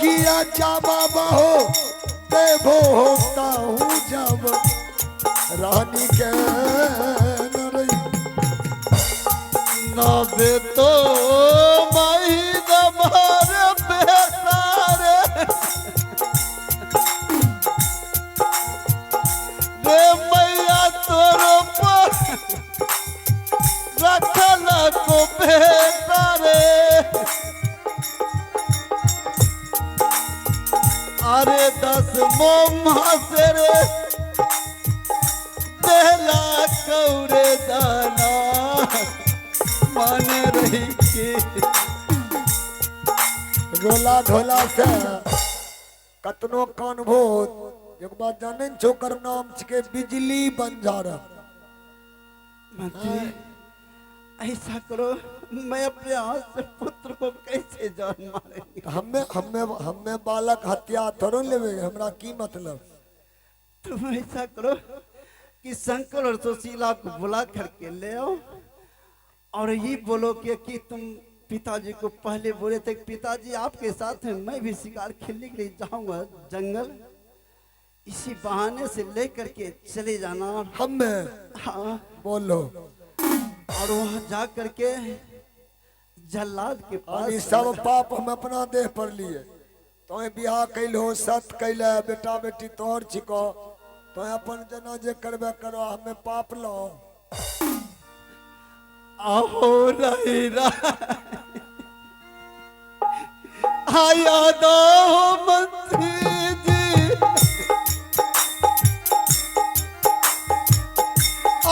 किया जावा बहो देवो होता हूँ जब रानी के न रही ना बे तो माही दमारे बेसारे रे मैया तोरो पर रखल को बेसारे अरे 10 मोमा से रे देला कौरे दाना माने रही के रोला ढोला से कतनो कान भूत एक बात जाने छोकर नाम के बिजली बंजारा मंत्री ऐसा करो मैं अपने हाथ से पुत्र को कैसे जान मारेंगे हमें बालक हत्या थोड़ो लेवे हमरा की मतलब तुम ऐसा करो कि शंकर और सुशीला को बुला करके ले आओ और ये बोलो कि तुम पिताजी को पहले बोले थे पिताजी आपके साथ हैं मैं भी शिकार खेलने के लिए जाऊंगा जंगल इसी बहाने से लेकर के चले जाना हमें हाँ बोलो और वहां जा करके जल्लाद के अभी पास सब पाप हम अपना देह पर लिए तो बियाह कैल हो सत कैल बेटा बेटी तोहर छिको तो अपन जना जे करबे करो हमें पाप लो आहो रही आया दो मंत्री जी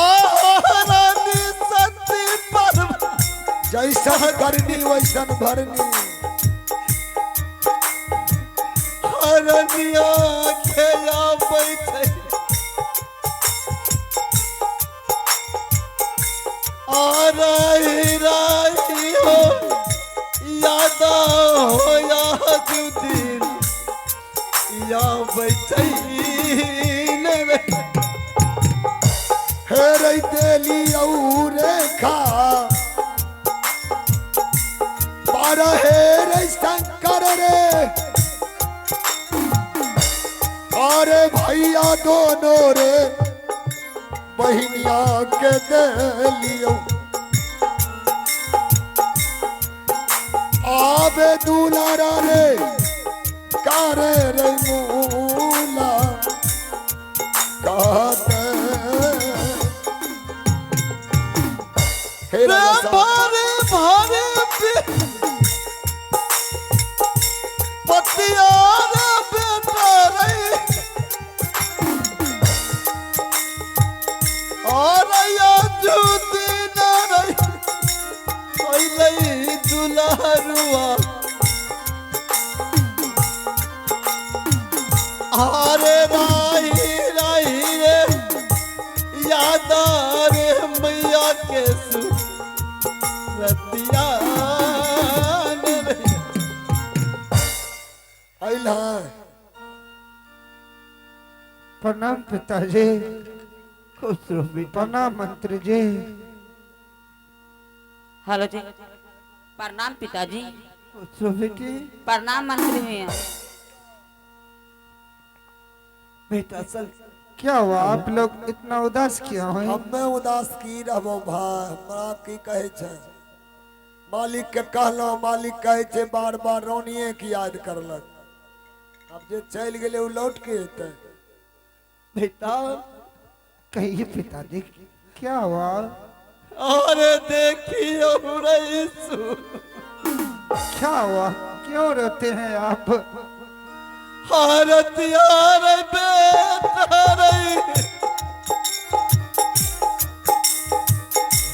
रानी सती पर जैसा करनी वैसन भरनी हरनिया खेया बैठे रही रही हो याद हो या दिन या बैठे हेरे देली रेखा पार हेरे शंकर रे अरे भैया दोनों रे बहनिया के देलियो आबे दुलारा रे कारे रे मूला कहते हे भारे भारे पतियार बेटा रे और या जूती न रही ओइलई दुलहरुआ आरे राही राही रे याद रे मैया के रतिया प्रणाम पिताजी खुश रहो बेटा प्रणाम मंत्री जी हेलो जी प्रणाम पिताजी खुश रहो बेटी प्रणाम मंत्री भैया बेटा सन क्या हुआ आप लोग इतना उदास क्यों हैं हमें उदास की रहबो भाई हमरा की कहे छे मालिक के कहलो मालिक कहे छे बार बार रोनिए की याद करलक अब जे चल गेले उ लौट के एते बेटा कहिए पिताजी क्या हुआ अरे देखियो रईसु क्या हुआ क्यों रोते हैं आप हारतिया रे बेटा रे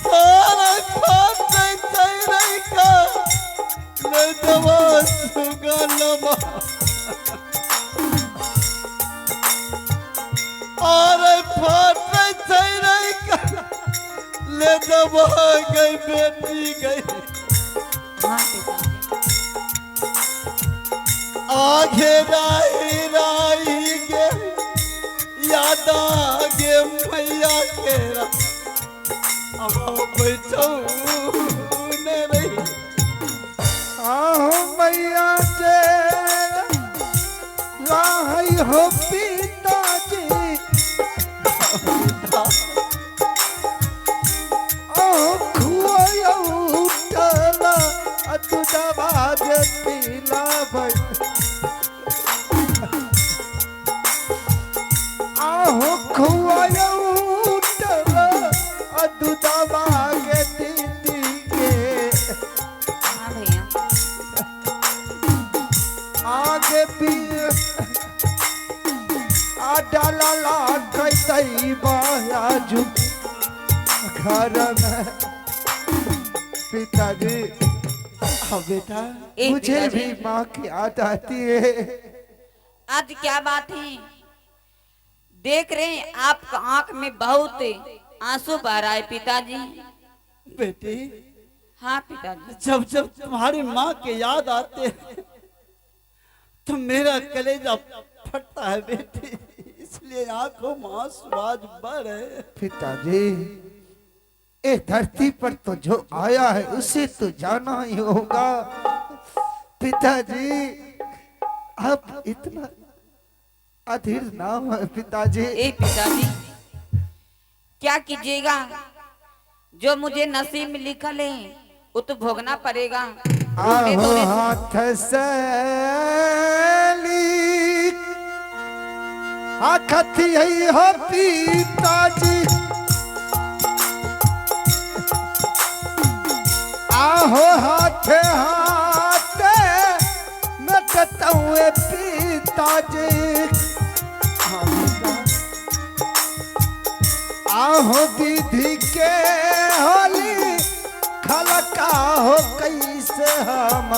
सारा खाते चई का ले दवा सुगलमा अरे फाटे चई का ले दवा गई बेटी गई हाँ पिताजी आगे राही राही गे याद आगे मैया केरा अब बैठो ने रही आहो मैया जे हो पिताजी खुआया उठला दूधवा के पीला भाई आहो खुआया उठला दूधवा के दीदी के हाँ भैया। आगे भी आ डाला ला कैसई बाजू घर में पिताजी। हाँ बेटा। ए मुझे पिताजी। भी माँ की याद आती है। आज क्या बात है? देख रहे हैं आपका आंख में बहुत आंसू बह रहा है पिताजी। बेटी हाँ पिताजी। जब जब तुम्हारी माँ के याद आते हैं तो मेरा कलेजा फटता है बेटी, इसलिए आंखों में आंसू आज बह रहे हैं। पिताजी ए धरती पर तो जो आया है उसे तो जाना ही होगा। पिताजी आप इतना अधीर ना हो पिताजी। ए पिताजी क्या कीजिएगा, जो मुझे नसीब में लिखल है वो तो भोगना पड़ेगा। रोने आहो धोने से- हाथ से आखत यही हो पिताजी। आहो हाथ हाथ नटता हुए पिताजी। आहो विधि के होली खलका हो कैसे हम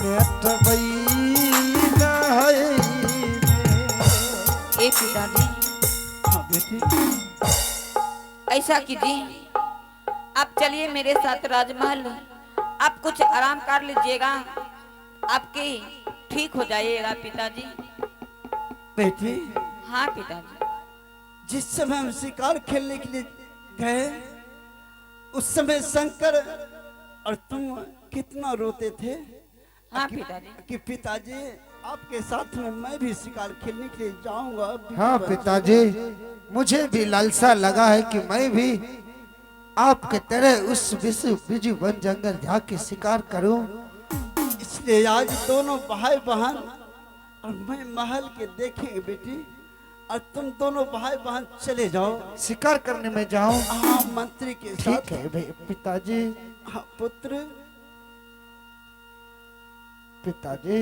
नेटबई ए पिताजी हाँ बेटी। ऐसा कीजिए, आप चलिए मेरे साथ राजमहल, आप कुछ आराम कर लीजिएगा, आपके ठीक हो जाइएगा पिताजी। बेटी हाँ पिताजी। जिस समय हम शिकार खेलने के लिए गए उस समय शंकर और तुम कितना रोते थे। हाँ पिताजी। कि पिताजी आपके साथ में मैं भी शिकार खेलने के लिए जाऊंगा। हाँ पिताजी मुझे भी लालसा लगा है कि मैं भी आपके तरह उस विश्व बिजू वन जंगल जाके शिकार करूं। इसलिए आज दोनों भाई बहन और मैं महल के देखेंगे बेटी, और तुम दोनों भाई बहन चले जाओ शिकार करने में जाऊं। हाँ मंत्री के ठीक साथ। है भाई पिताजी। हाँ पुत्र। पिताजी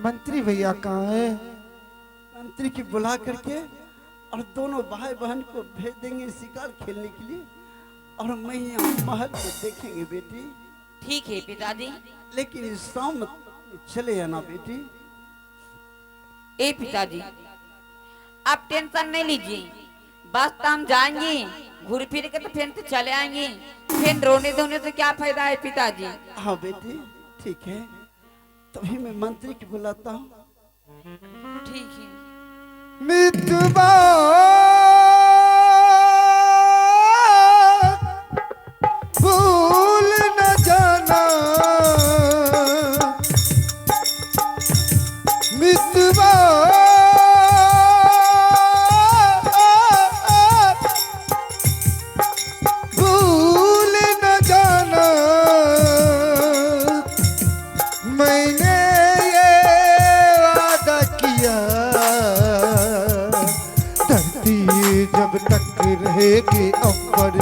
मंत्री भैया कहाँ है? मंत्री की बुला करके और दोनों भाई बहन को भेज देंगे शिकार खेलने के लिए, और मैं यहाँ महल को देखेंगे बेटी। ठीक है पिताजी। लेकिन इस शाम चले आना बेटी। ए पिताजी आप टेंशन नहीं लीजिए, बस तो हम जाएंगे, घूर फिर के तो फिर तो चले आएंगे, फिर रोने धोने से क्या फायदा है पिताजी। हाँ बेटी ठीक है, तभी मैं मंत्री की बुलाता हूँ। ठीक है। मितवा भूल न जाना मितवा भूल न जाना मैंने ये वादा किया धरती जब तक रहेगी अंबर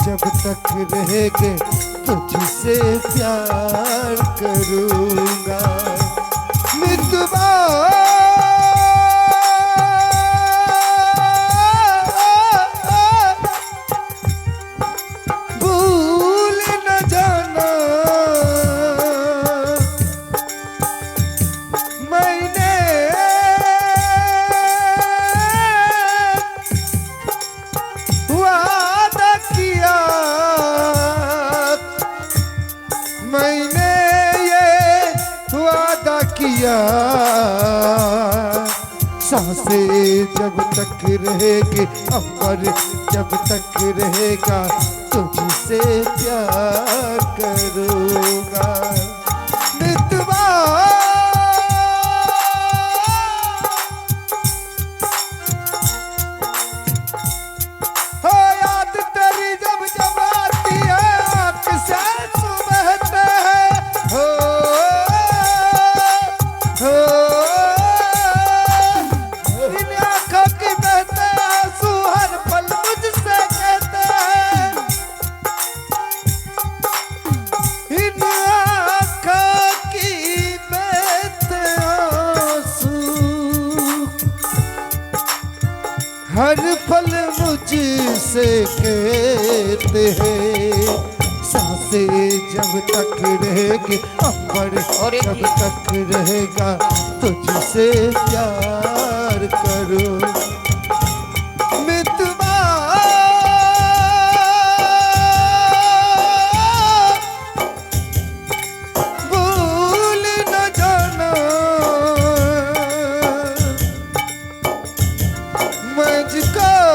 जब तक रहेगे तुझसे प्यार करूंगा मितवा भूल न जाना मैंने वादा किया मैंने ये वादा किया सांसें जब तक रहेगी अमर जब तक रहेगा तुझसे प्यार करूंगा मितवा जिसे कहते हैं। सांसें जब तक रहेगी, अंबर जब तक रहेगा, तुझसे प्यार करो।